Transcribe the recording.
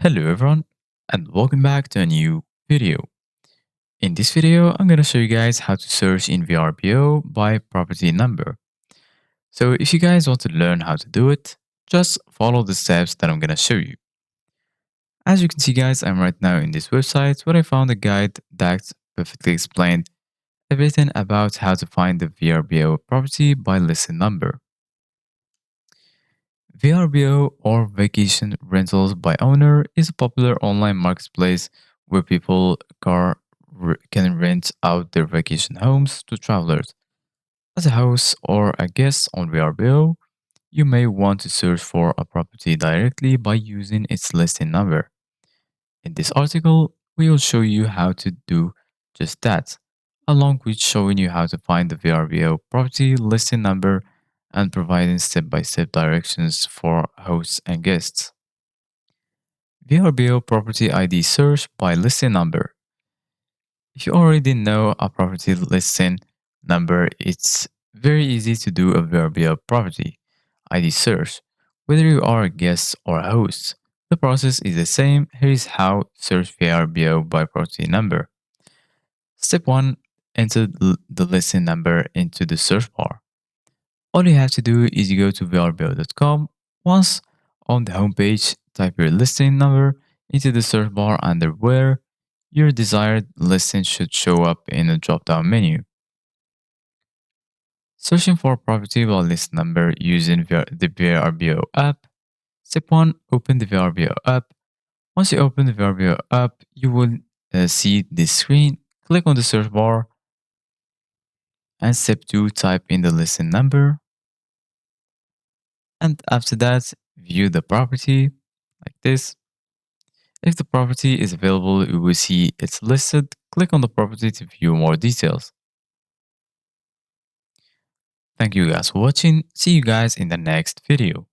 Hello everyone and welcome back to a new video. In this video, I'm going to show you guys how to search in Vrbo by property number. So if you guys want to learn how to do it, just follow the steps that I'm going to show you. As you can see guys, I'm right now in this website where I found a guide that perfectly explained everything about how to find the Vrbo property by listing number. VRBO or Vacation Rentals by Owner is a popular online marketplace where people can rent out their vacation homes to travelers. As a host or a guest on VRBO, you may want to search for a property directly by using its listing number. In this article, we will show you how to do just that, along with showing you how to find the VRBO property listing number and providing step-by-step directions for hosts and guests. VRBO property ID search by listing number. If you already know a property listing number, it's very easy to do a VRBO property ID search, whether you are a guest or a host. The process is the same. Here is how to search VRBO by property number. Step 1. Enter the listing number into the search bar. All you have to do is you go to vrbo.com. Once on the homepage, type your listing number into the search bar under where your desired listing should show up in a drop-down menu. Searching for property by list number using the VRBO app. Step 1. Open the VRBO app. Once you open the VRBO app, you will see this screen. Click on the search bar. And step 2. Type in the listing number. And after that, view the property like this. If the property is available, you will see it's listed. Click on the property to view more details. Thank you guys for watching. See you guys in the next video.